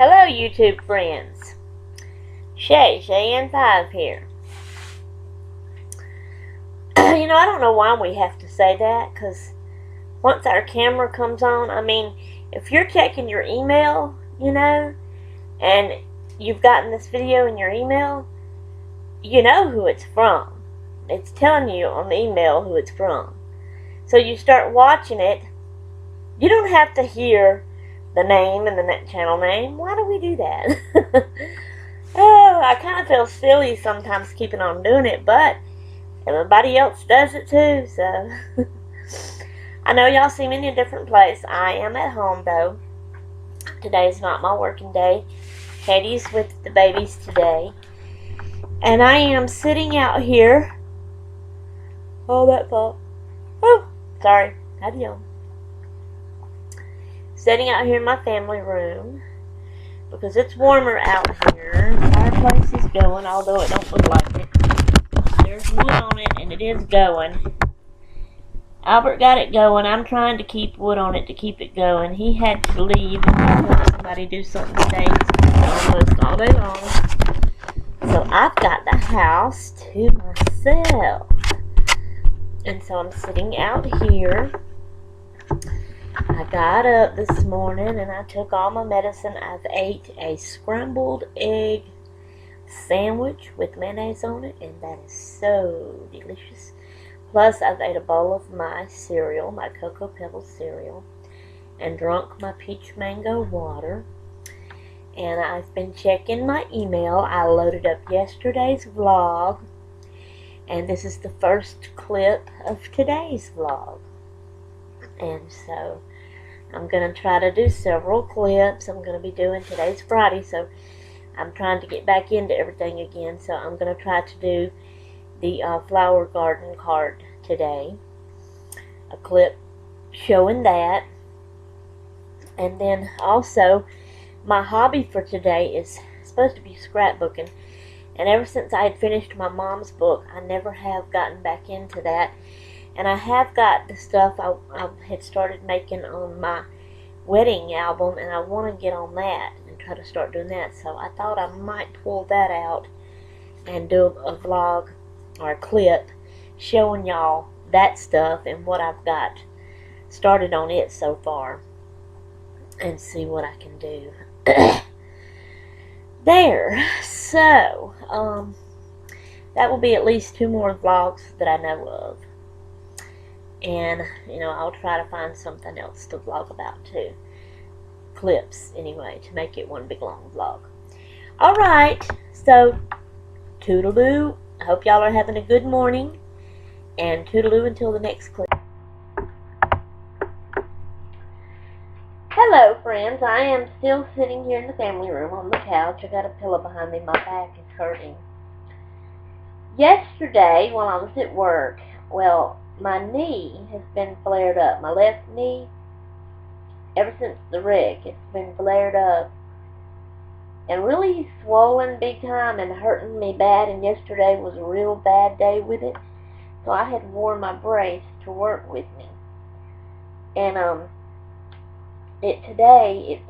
Hello, YouTube friends. Shay5 here. I don't know why we have to say that, because once our camera comes on, if you're checking your email, and you've gotten this video in your email, you know who it's from. It's telling you on the email who it's from. So you start watching it. You don't have to hear the name and the channel name. Why do we do that? Oh, I kind of feel silly sometimes keeping on doing it, but everybody else does it too, so. I know y'all see me in a different place. I am at home, though. Today is not my working day. Katie's with the babies today. And I am sitting out here. Oh, that fall. Oh, sorry. How'd you? Sitting out here in my family room because it's warmer out here. The fireplace is going, although it don't look like it. There's wood on it, and it is going. Albert got it going. I'm trying to keep wood on it to keep it going. He had to leave and help somebody do something today. Almost all day long. So I've got the house to myself. And so I'm sitting out here. I got up this morning and I took all my medicine. I've ate a scrambled egg sandwich with mayonnaise on it, and that is so delicious. Plus, I've ate a bowl of my cereal, my Cocoa Pebbles cereal, and drunk my peach mango water. And I've been checking my email. I loaded up yesterday's vlog, and this is the first clip of today's vlog. And so I'm going to try to do several clips. I'm going to be doing, today's Friday, so I'm trying to get back into everything again. So I'm going to try to do the flower garden card today. A clip showing that. And then also, my hobby for today is supposed to be scrapbooking. And ever since I had finished my mom's book, I never have gotten back into that. And I have got the stuff I had started making on my wedding album, and I want to get on that and try to start doing that. So I thought I might pull that out and do a vlog or a clip showing y'all that stuff and what I've got started on it so far, and see what I can do. There. So, that will be at least 2 more vlogs that I know of. And, I'll try to find something else to vlog about too. Clips, anyway, to make it one big long vlog. Alright, so, toodaloo. I hope y'all are having a good morning. And toodaloo until the next clip. Hello, friends. I am still sitting here in the family room on the couch. I got a pillow behind me. My back is hurting. Yesterday, while I was at work, my knee has been flared up. My left knee, ever since the wreck, it's been flared up and really swollen big time and hurting me bad. And yesterday was a real bad day with it. So I had worn my brace to work with me. And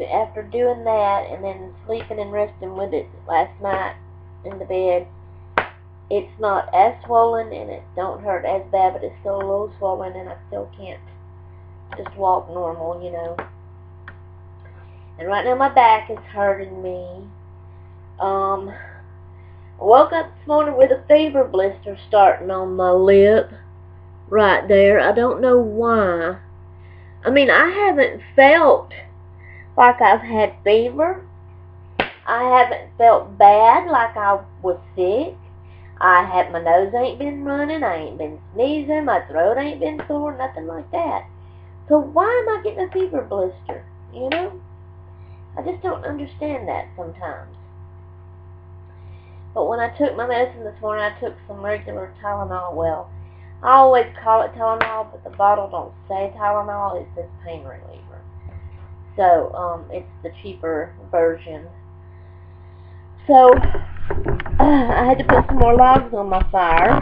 after doing that and then sleeping and resting with it last night in the bed, it's not as swollen and it don't hurt as bad, but it's still a little swollen and I still can't just walk normal, And right now my back is hurting me. I woke up this morning with a fever blister starting on my lip right there. I don't know why. I haven't felt like I've had fever. I haven't felt bad like I was sick. My nose ain't been running, I ain't been sneezing, my throat ain't been sore, nothing like that. So why am I getting a fever blister, I just don't understand that sometimes. But when I took my medicine this morning, I took some regular Tylenol. I always call it Tylenol, but the bottle don't say Tylenol, it says pain reliever. So, it's the cheaper version. So, I had to put some more logs on my fire,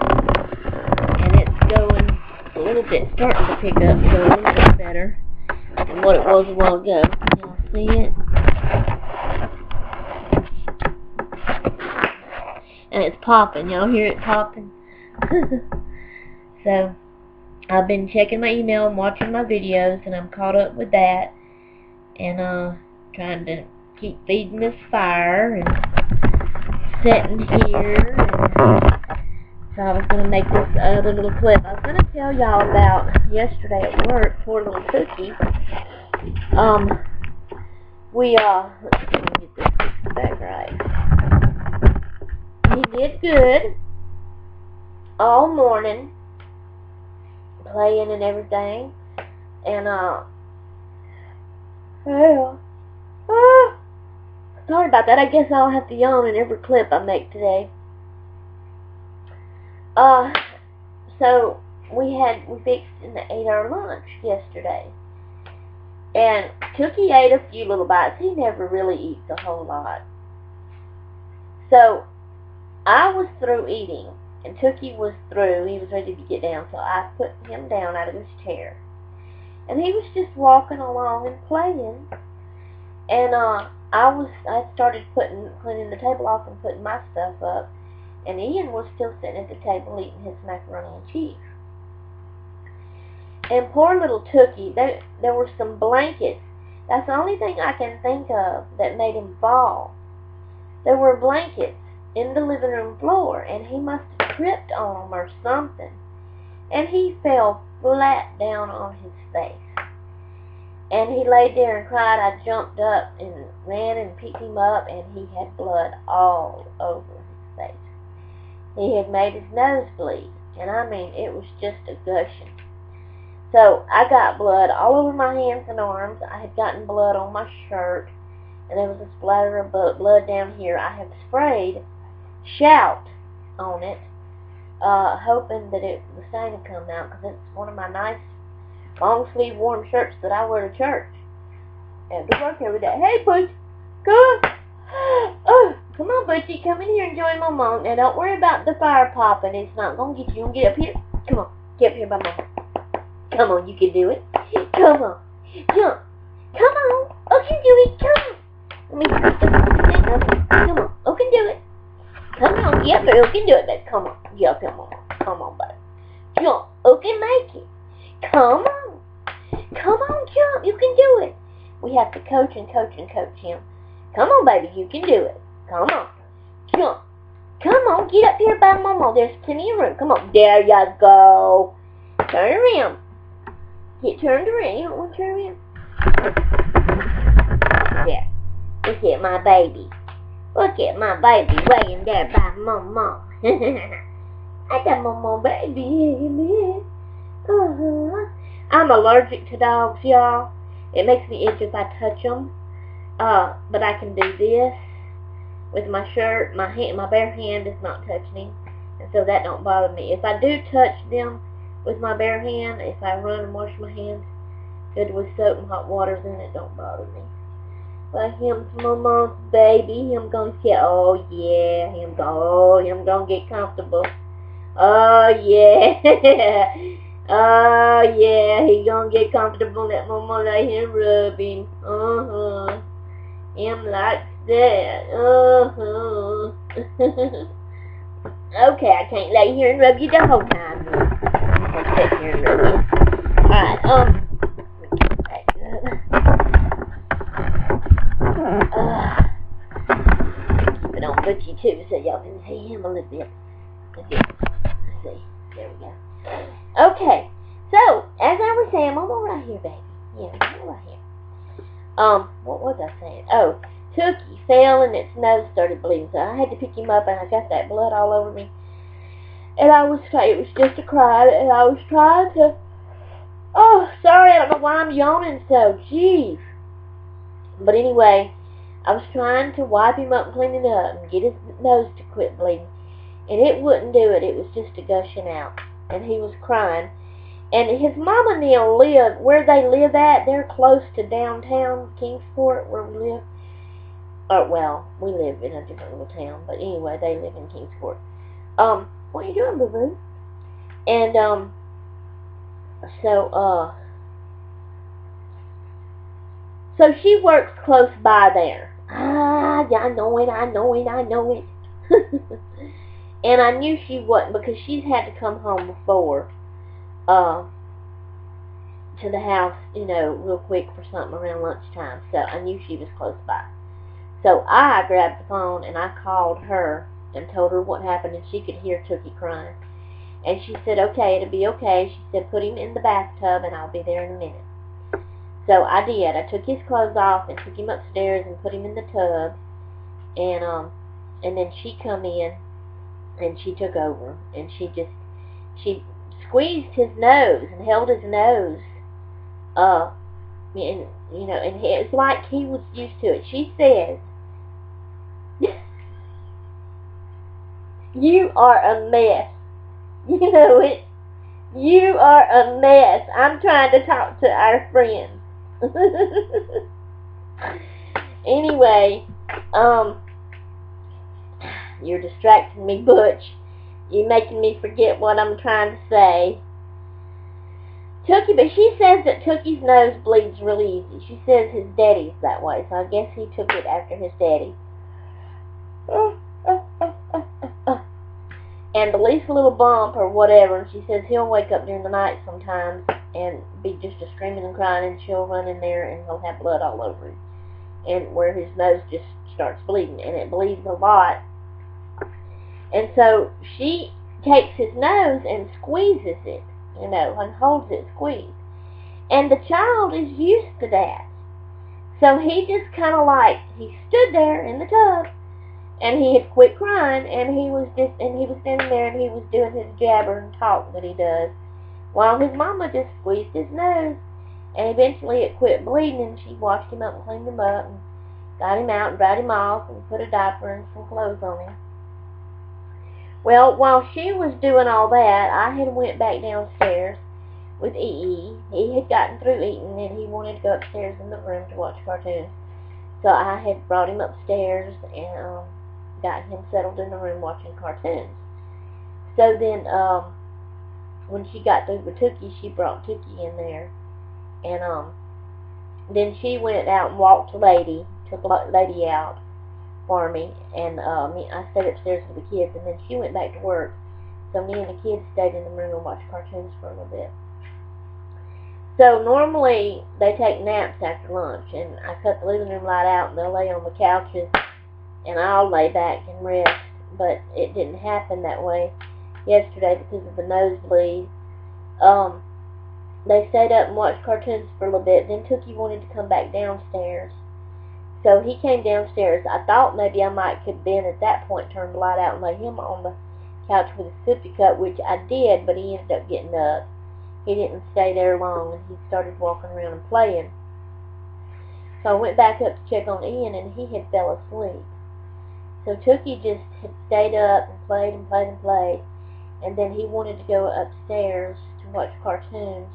and it's going a little bit, starting to pick up, so a little bit better than what it was a while ago. Y'all see it? popping. Y'all hear it popping? So, I've been checking my email and watching my videos, and I'm caught up with that. And, trying to keep feeding this fire and sitting here. And so I was going to make this other little clip. I was going to tell y'all about yesterday at work, poor little Cookie. Let's see, let me get this back right. He did good all morning, playing and everything. And, sorry about that. I guess I'll have to yawn in every clip I make today. So we fixed and ate our lunch yesterday. And Cookie ate a few little bites. He never really eats a whole lot. So I was through eating, and Cookie was through. He was ready to get down, so I put him down out of his chair. And he was just walking along and playing. And I started cleaning the table off and putting my stuff up. And Ian was still sitting at the table eating his macaroni and cheese. And poor little Tookie, there were some blankets. That's the only thing I can think of that made him fall. There were blankets in the living room floor, and he must have tripped on them or something. And he fell flat down on his face. And he laid there and cried. I jumped up and ran and picked him up, and he had blood all over his face. He had made his nose bleed, and I mean, it was just a gushing. So I got blood all over my hands and arms. I had gotten blood on my shirt, and there was a splatter of blood down here. I had sprayed Shout on it, hoping that the stain would come out, because it's one of my nice long sleeve warm shirts that I wear to church and to work every day. Hey, Butch, come on, Butchie, come in here and join Mama. Now, don't worry about the fire popping. It's not going to get you. Get up here. Come on, get up here by Mama. Come on, you can do it. Come on, jump. Come on, oh, you do it. Come on. Let me come on, oh, can do it. Come on, yeah, but you can do it, babe. Come on, yeah, come on, babe. Jump, oh, can make it. Come on, jump. You can do it. We have to coach him. Come on, baby, you can do it. Come on, jump. Come on, get up here by Mama. There's plenty of room. Come on, there you go. Turn around. Get turned around. You don't want to turn around? There. Look at my baby. Look at my baby laying there by Mama. I got Mama baby. I'm allergic to dogs, y'all. It makes me itch if I touch them. But I can do this with my shirt. My bare hand is not touching him, and so that don't bother me. If I do touch them with my bare hand, if I run and wash my hands good with soap and hot water, then it don't bother me. But him's Mama's baby. Him gonna get, oh yeah, him gonna get comfortable. Oh yeah, oh yeah, he gonna get comfortable. Let Mama lay here and rub him. Him likes that. Okay, I can't lay here and rub you the whole time. I'll sit here and rub you. Alright, let me get back up. But on Butchie too, so y'all can see him a little bit. Let's see. There we go. Okay, so as I was saying, Mama right here, baby. Yeah, Mama right here. What was I saying? Oh, Tookie fell and its nose started bleeding, so I had to pick him up, and I got that blood all over me. And it was just a cry, and I was trying to, oh, sorry, I don't know why I'm yawning so, jeez. But anyway, I was trying to wipe him up and clean it up and get his nose to quit bleeding, and it wouldn't do it. It was just a gushing out, and he was crying. And his mom and them live, where they live at, they're close to downtown Kingsport, where we live. Well, we live in a different little town, but anyway, they live in Kingsport. What are you doing, boo-boo? And, so she works close by there. Yeah, I know it. And I knew she wasn't because she's had to come home before uh, to the house, real quick for something around lunchtime. So I knew she was close by. So I grabbed the phone and I called her and told her what happened, and she could hear Tookie crying. And she said, okay, it'll be okay. She said, put him in the bathtub and I'll be there in a minute. So I did. I took his clothes off and took him upstairs and put him in the tub. And then she come in and she took over. And she squeezed his nose and held his nose. And it's like he was used to it. She says, you are a mess. You know it. You are a mess. I'm trying to talk to our friends. Anyway, you're distracting me, Butch. You're making me forget what I'm trying to say. Tookie, but she says that Tookie's nose bleeds really easy. She says his daddy's that way, so I guess he took it after his daddy. And the least little bump or whatever, and she says he'll wake up during the night sometimes and be just a screaming and crying, and she'll run in there and he'll have blood all over him, and where his nose just starts bleeding, and it bleeds a lot. And so she takes his nose and squeezes it, and holds it squeezed. And the child is used to that. So he just kind of he stood there in the tub, and he had quit crying, and he was standing there, and he was doing his jabber and talk that he does, while his mama just squeezed his nose, and eventually it quit bleeding, and she washed him up and cleaned him up, and got him out and dried him off, and put a diaper and some clothes on him. Well, while she was doing all that, I had went back downstairs with E.E. He had gotten through eating, and he wanted to go upstairs in the room to watch cartoons. So I had brought him upstairs and got him settled in the room watching cartoons. So then, when she got through with Tookie, she brought Tookie in there, and then she went out and walked Lady, took Lady out for me, and I stayed upstairs with the kids, and then she went back to work. So me and the kids stayed in the room and watched cartoons for a little bit. So normally they take naps after lunch, and I cut the living room light out, and they'll lay on the couches, and I'll lay back and rest. But it didn't happen that way yesterday because of the nosebleed. They stayed up and watched cartoons for a little bit. Then Tookie wanted to come back downstairs, so he came downstairs. I thought maybe I could then at that point turn the light out and lay him on the couch with his sippy cup, which I did, but he ended up getting up. He didn't stay there long, and he started walking around and playing. So I went back up to check on Ian, and he had fell asleep. So Tookie just had stayed up and played and played and played, and then he wanted to go upstairs to watch cartoons.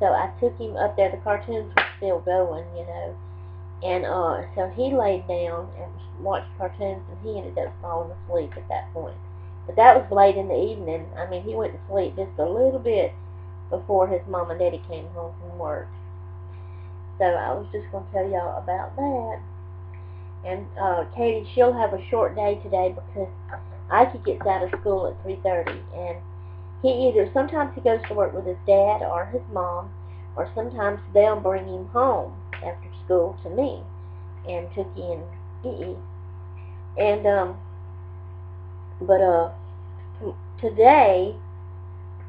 So I took him up there. The cartoons were still going, and so he laid down and watched cartoons, and he ended up falling asleep at that point. But that was late in the evening. I mean, he went to sleep just a little bit before his mom and daddy came home from work. So I was just going to tell y'all about that. And Katie, she'll have a short day today because Ike gets out of school at 3:30, and sometimes he goes to work with his dad or his mom, or sometimes they'll bring him home after school to me and Tookie and E.E. And today,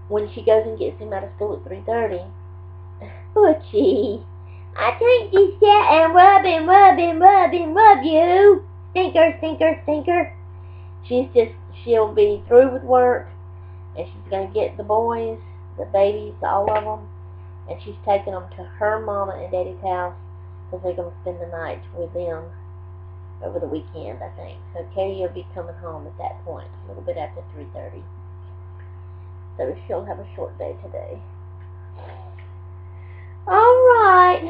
when she goes and gets him out of school at 3:30, Butchie, I think you sit and rub and rub and rub and rub you. Stinker, stinker, stinker. She'll be through with work, and she's going to get the boys, the babies, all of them, and she's taking them to her mama and daddy's house because they're going to spend the night with them over the weekend, I think. So Katie will be coming home at that point, a little bit after 3:30. So she'll have a short day today. Alright.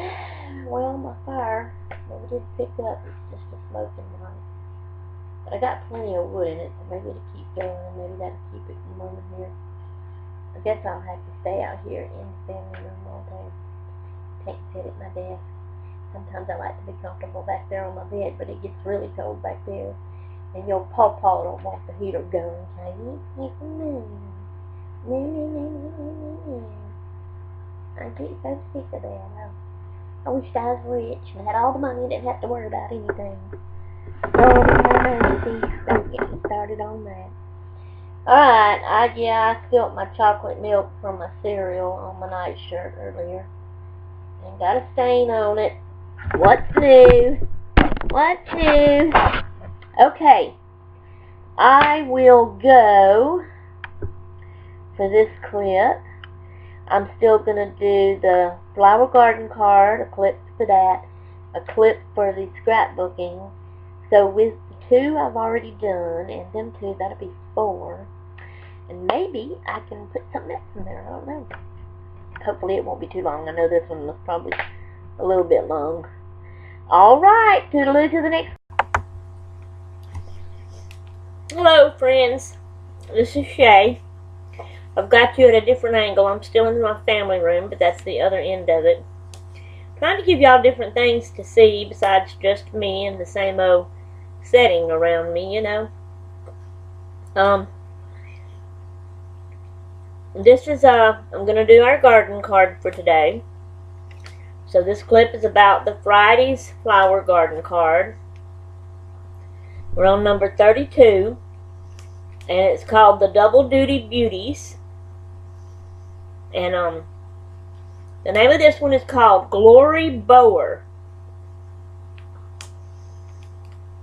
Well, my fire never did pick up. It's just a smoking one. But I got plenty of wood in it, so maybe it'll keep going, and maybe that'll keep it warm in here. I guess I'll have to stay out here in the family room all day. Can't sit at my desk. Sometimes I like to be comfortable back there on my bed, but it gets really cold back there. And your pawpaw don't want the heater going, okay? No. I get so sick of that. I wish I was rich and had all the money and didn't have to worry about anything. Lord have mercy. Don't get me started on that. Alright, I spilled my chocolate milk from my cereal on my nightshirt earlier. And got a stain on it. What's new? What's new? Okay. I will go for this clip. I'm still going to do the flower garden card, a clip for that, a clip for the scrapbooking. So with the 2 I've already done, and them 2, that'll be 4. And maybe I can put something else in there, I don't know. Hopefully it won't be too long. I know this one was probably a little bit long. Alright, toodaloo to the next. Hello friends, this is Shay. I've got you at a different angle. I'm still in my family room, but that's the other end of it. Trying to give y'all different things to see besides just me and the same old setting around me, you know. This is, I'm going to do our garden card for today. So this clip is about the Friday's flower garden card. We're on number 32. And it's called the Double Duty Beauties. And the name of this one is called Glory Bower.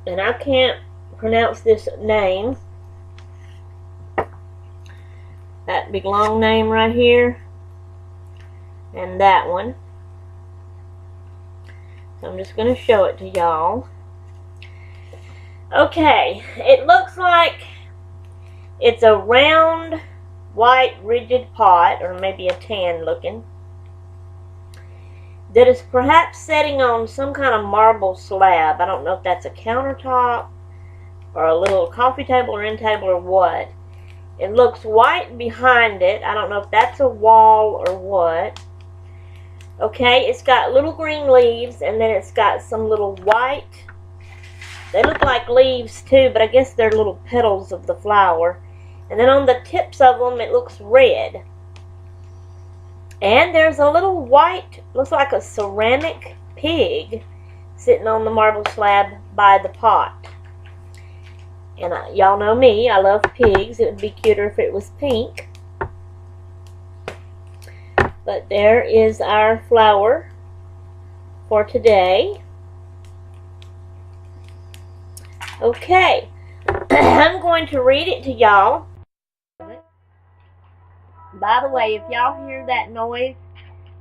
And I can't pronounce this name. That big long name right here. And that one. So I'm just going to show it to y'all. Okay, it looks like it's a round, white, rigid pot, or maybe a tan looking, that is perhaps setting on some kind of marble slab. I don't know if that's a countertop, or a little coffee table, or end table, or what. It looks white behind it. I don't know if that's a wall or what. Okay, it's got little green leaves, and then it's got some little white. They look like leaves too, but I guess they're little petals of the flower. And then on the tips of them, it looks red. And there's a little white, looks like a ceramic pig sitting on the marble slab by the pot. And y'all know me, I love pigs. It would be cuter if it was pink. But there is our flower for today. Okay, I'm going to read it to y'all. By the way, if y'all hear that noise,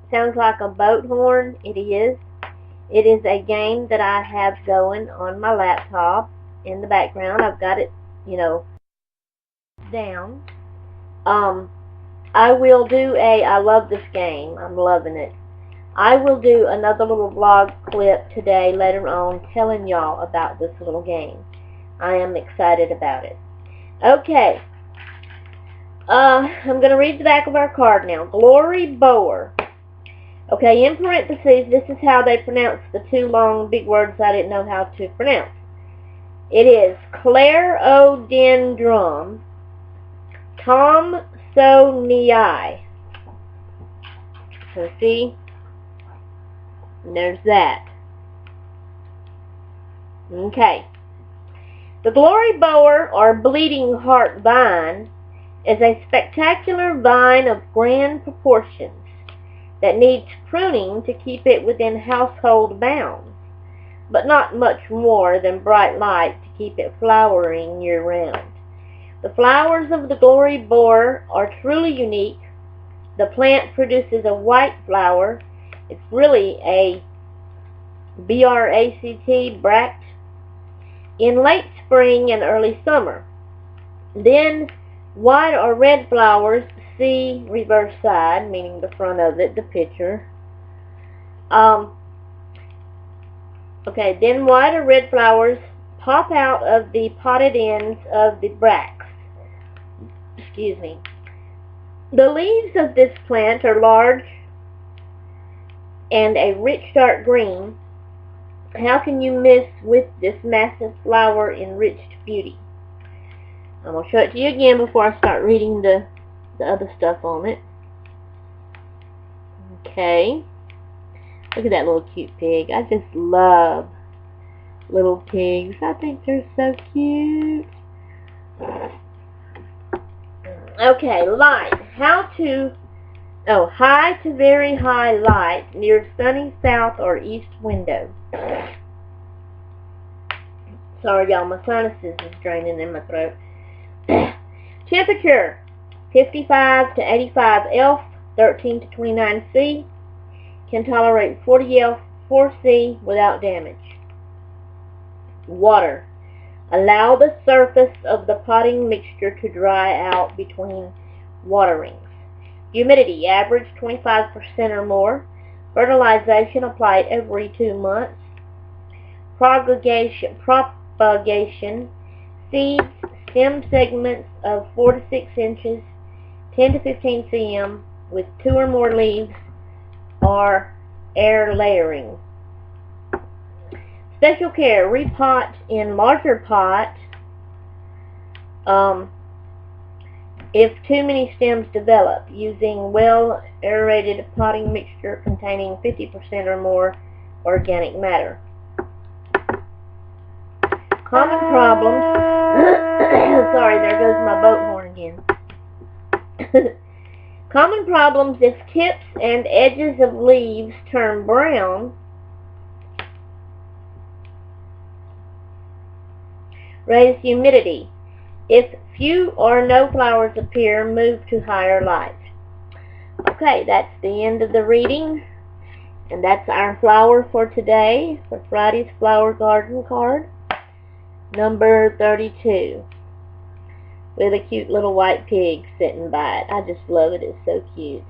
sounds like a boat horn. It is. It is a game that I have going on my laptop in the background. I've got it, you know, down. I will do I love this game. I'm loving it. I will do another little vlog clip today later on telling y'all about this little game. I am excited about it. Okay. I'm going to read the back of our card now. Glory Bower. Okay, in parentheses, this is how they pronounce the 2 long big words I didn't know how to pronounce. It is Clarodendron Thomsonii. So see, and there's that. Okay. The Glory Bower, or Bleeding Heart Vine, is a spectacular vine of grand proportions that needs pruning to keep it within household bounds, but not much more than bright light to keep it flowering year-round. The flowers of the Glory Bower are truly unique. The plant produces a white flower. It's really a bract, in late spring and early summer. Then white or red flowers, see reverse side, meaning the front of it, the picture. Okay, then white or red flowers pop out of the potted ends of the bracts. Excuse me. The leaves of this plant are large and a rich dark green, How can you miss with this massive flower enriched beauty? I'm going to show it to you again before I start reading the other stuff on it. Okay. Look at that little cute pig. I just love little pigs. I think they're so cute. Okay, light. High to very high light near sunny south or east window. Sorry, y'all, my sinuses is draining in my throat. Temperature, 55 to 85 F, 13 to 29 C. Can tolerate 40 F, 4 C without damage. Water. Allow the surface of the potting mixture to dry out between waterings. Humidity, average 25% or more. Fertilization applied every 2 months. Propagation, seeds, stem segments of 4 to 6 inches, 10 to 15 cm, with 2 or more leaves, or air layering. Special care, repot in larger pot if too many stems develop, using well aerated potting mixture containing 50% or more organic matter. Common problems. Sorry, there goes my boat horn again. Common problems if tips and edges of leaves turn brown. Raise humidity. If few or no flowers appear, move to higher light. Okay, that's the end of the reading. And that's our flower for today, for Friday's Flower Garden card. Number 32. With a cute little white pig sitting by it. I just love it. It's so cute.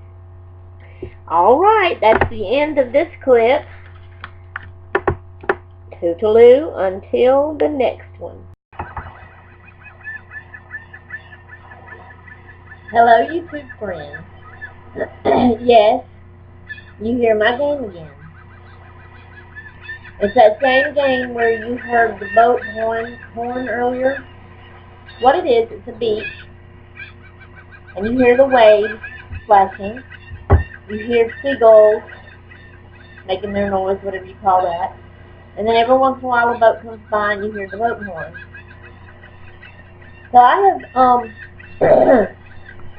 Alright, that's the end of this clip. Toodaloo until the next one. Hello, YouTube friends. Yes, you hear my game again. It's that same game where you heard the boat horn earlier. What it is, it's a beach, and you hear the waves splashing. You hear seagulls making their noise, whatever you call that. And then every once in a while a boat comes by and you hear the boat horn. So I have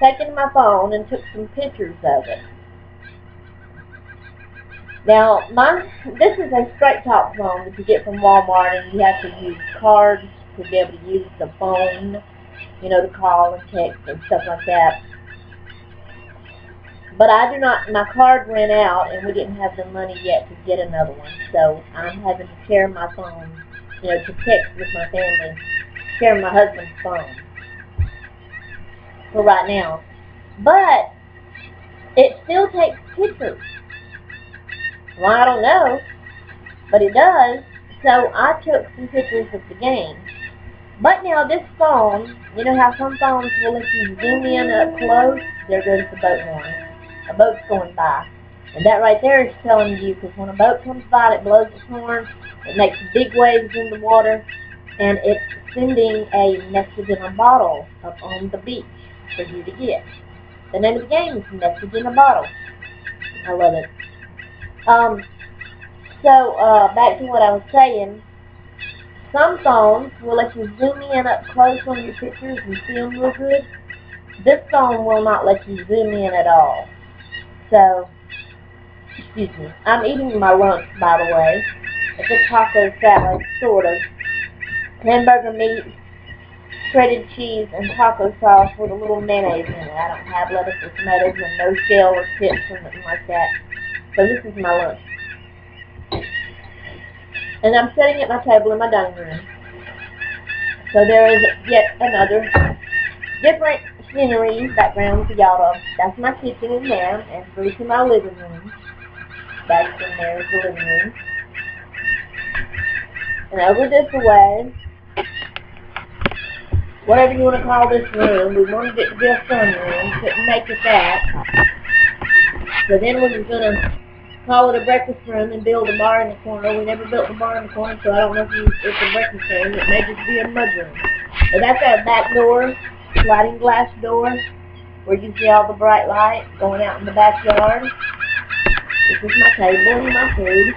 taken my phone and took some pictures of it. Now, this is a straight talk phone that you get from Walmart, and you have to use cards to be able to use the phone, you know, to call and text and stuff like that. But my card ran out, and we didn't have the money yet to get another one, so I'm having to share my phone, you know, to text with my family, share my husband's phone for right now. But it still takes pictures. Well, I don't know, but it does. So I took some pictures of the game. But now this phone, you know how some phones will let you zoom in up close? There goes the boat horn. A boat's going by. And that right there is telling you, because when a boat comes by, it blows its horn, it makes big waves in the water, and it's sending a message in a bottle up on the beach for you to get. The name of the game is Message in a Bottle. I love it. Back to what I was saying. Some phones will let you zoom in up close on your pictures and see them real good. This phone will not let you zoom in at all. So, excuse me. I'm eating my lunch, by the way. It's a taco salad, sort of. Hamburger meat, shredded cheese, and taco sauce with a little mayonnaise in it. I don't have lettuce or tomatoes and no shell or chips or nothing like that. So this is my lunch. And I'm sitting at my table in my dining room. So there is yet another different scenery background for y'all. That's my kitchen in there, and through to my living room. Back in there is the living room. And over this way, whatever you want to call this room, we wanted it to be a fun room, couldn't make it that. So then we were going to call it a breakfast room and build a bar in the corner. We never built a bar in the corner, so I don't know if it's a breakfast room. It may just be a mudroom. But that's our back door, sliding glass door, where you can see all the bright light going out in the backyard. This is my table and my food.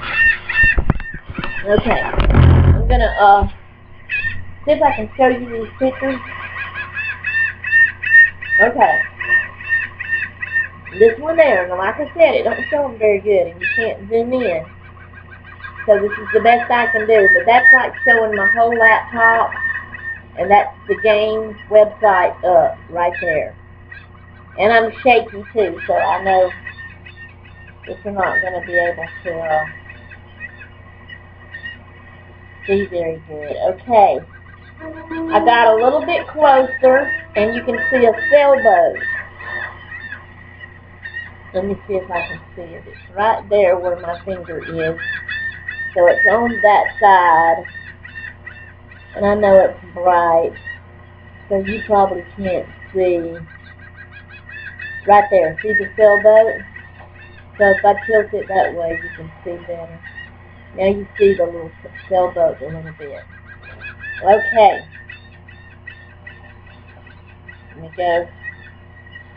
Okay, I'm gonna see if I can show you these pictures. Okay. This one there, and like I said, it don't show them very good, and you can't zoom in. So this is the best I can do, but that's like showing my whole laptop, and that's the game website up right there. And I'm shaky too, so I know that you're not going to be able to see very good. Okay, I got a little bit closer, and you can see a sailboat. Let me see if I can see it. It's right there where my finger is. So it's on that side. And I know it's bright. So you probably can't see. Right there. See the sailboat? So if I tilt it that way, you can see better. Now you see the little sailboat a little bit. Okay. Let me go.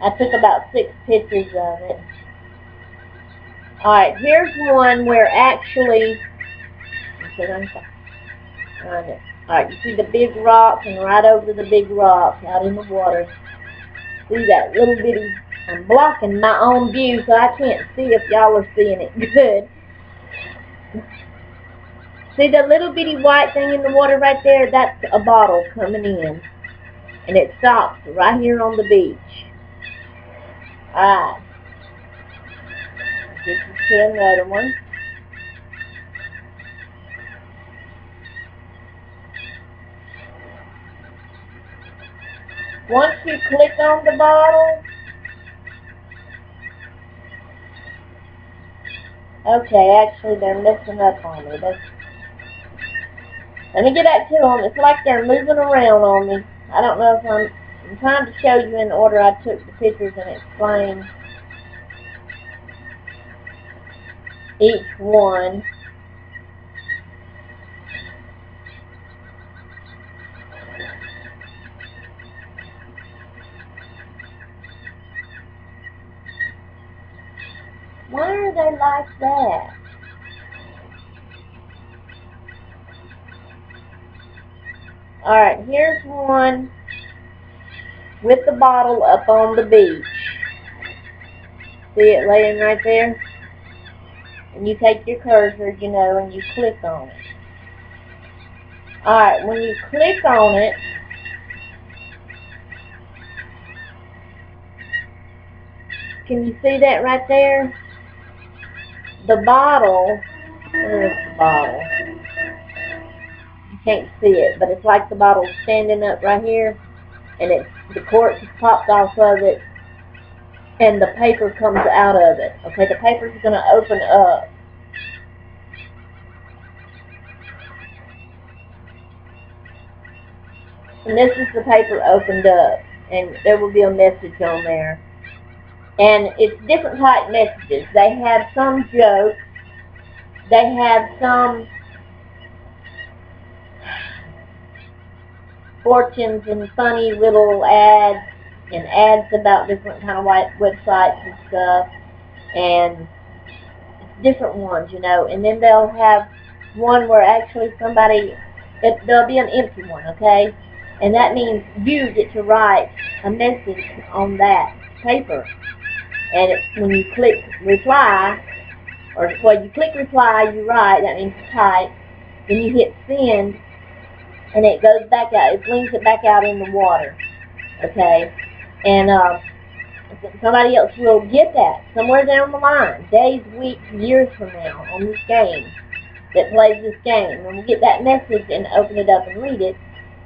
I took about 6 pictures of it. Alright, here's one where actually, alright, you see the big rock, and right over the big rock out in the water, see that little bitty, I'm blocking my own view so I can't see if y'all are seeing it good. See the little bitty white thing in the water right there? That's a bottle coming in. And it stops right here on the beach. Alright. Get you to another one. Once you click on the bottle, okay, actually they're messing up on me. Let me get back to them. It's like they're moving around on me. I don't know if I'm trying to show you in order I took the pictures and explain each one. Why are they like that? Alright, here's one with the bottle up on the beach. See it laying right there? And you take your cursor, you know, and you click on it. Alright, when you click on it, can you see that right there? The bottle, where's the bottle? You can't see it, but it's like the bottle's standing up right here, and the cork is popped off of it, and the paper comes out of it. Okay, the paper's going to open up. And this is the paper opened up, and there will be a message on there. And it's different type messages. They have some jokes. They have some fortunes and funny little ads, and ads about different kind of websites and stuff. And it's different ones, you know. And then they'll have one where actually there'll be an empty one, okay? And that means you get to write a message on that paper. And when you click reply, you click reply, you write, that means type, then you hit send, and it goes back out, it flings it back out in the water, okay? And somebody else will get that somewhere down the line, days, weeks, years from now, on this game, that plays this game, and will get that message and open it up and read it,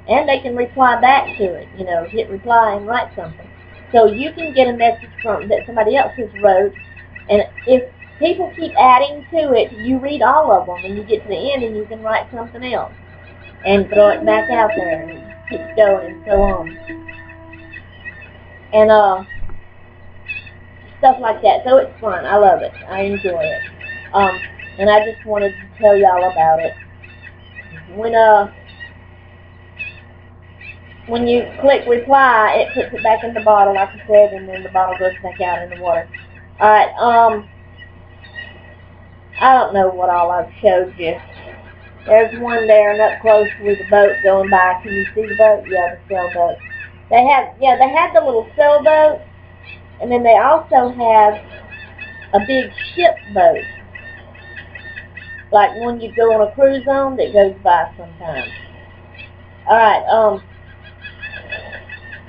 and they can reply back to it, you know, hit reply and write something. So you can get a message that somebody else has wrote, and if people keep adding to it, you read all of them, and you get to the end, and you can write something else, and throw it back out there, and it keeps going, and so on. And stuff like that. So it's fun. I love it. I enjoy it. And I just wanted to tell y'all about it. When you click reply, it puts it back in the bottle, like I said, and then the bottle goes back out in the water. Alright, I don't know what all I've showed you. There's one there and up close with a boat going by. Can you see the boat? Yeah, the sailboat. They have the little sailboat, and then they also have a big ship boat, like one you go on a cruise on that goes by sometimes. Alright,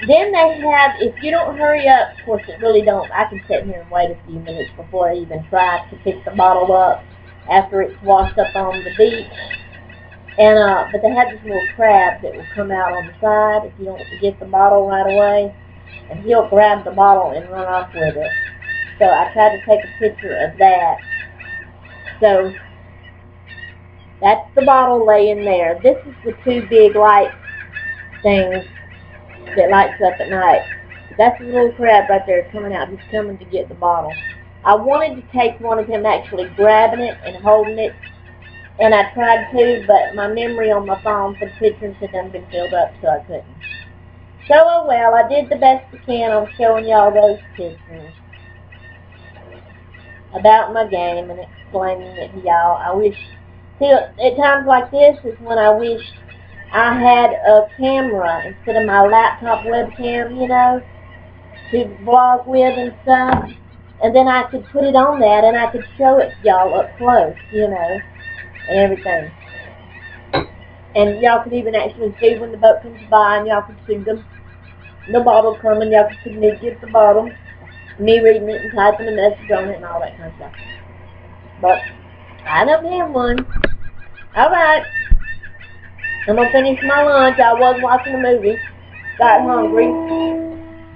then they have, if you don't hurry up, of course it really don't, I can sit here and wait a few minutes before I even try to pick the bottle up after it's washed up on the beach. And but they have this little crab that will come out on the side if you don't get the bottle right away, and he'll grab the bottle and run off with it. So I tried to take a picture of that. So that's the bottle laying there. This is the two big light things that lights up at night. That's the little crab right there coming out. He's coming to get the bottle. I wanted to take one of him actually grabbing it and holding it, and I tried to, but my memory on my phone for the pictures had done been filled up, so I couldn't. So, oh well, I did the best I can on showing y'all those pictures about my game and explaining it to y'all. I wish, see, at times like this is when I wish I had a camera instead of my laptop webcam, you know, to vlog with and stuff. And then I could put it on that and I could show it to y'all up close, you know, and everything. And y'all could even actually see when the boat comes by, and y'all could see the bottle coming. Y'all could see me get the bottle, me reading it and typing a message on it and all that kind of stuff. But I don't have one. Alright. I'm going to finish my lunch. I was watching a movie. Got hungry.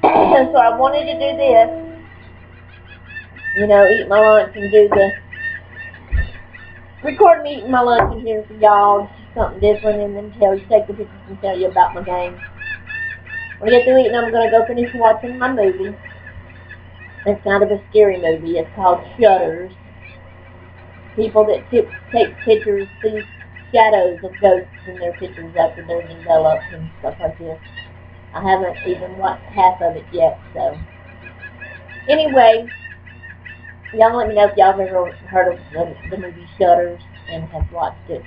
So I wanted to do this. You know, eat my lunch and do the... record me eating my lunch in here for y'all. Something different, and then take the pictures and tell you about my game. When I get through eating, I'm going to go finish watching my movie. It's kind of a scary movie. It's called Shutters. People that take pictures see shadows of ghosts in their pictures after they're developed and stuff like this. I haven't even watched half of it yet, so. Anyway, y'all let me know if y'all have ever heard of the movie Shutters and have watched it.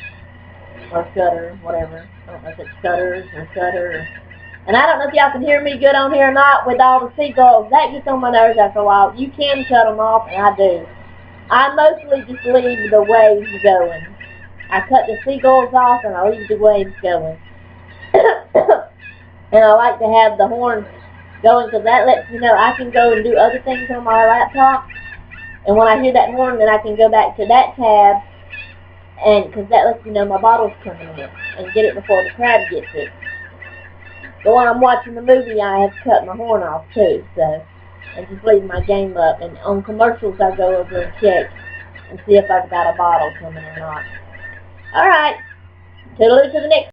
Or Shutter, whatever. I don't know if it's Shutters or Shutter. And I don't know if y'all can hear me good on here or not with all the seagulls. That gets on my nerves after a while. You can cut them off, and I do. I mostly just leave the waves going. I cut the seagulls off, and I leave the waves going. And I like to have the horn going, because that lets me know I can go and do other things on my laptop. And when I hear that horn, then I can go back to that tab, and because that lets me know my bottle's coming in, and get it before the crab gets it. But while I'm watching the movie, I have cut my horn off too, so, and just leave my game up. And on commercials, I go over and check and see if I've got a bottle coming or not. Alright, toodaloo to the next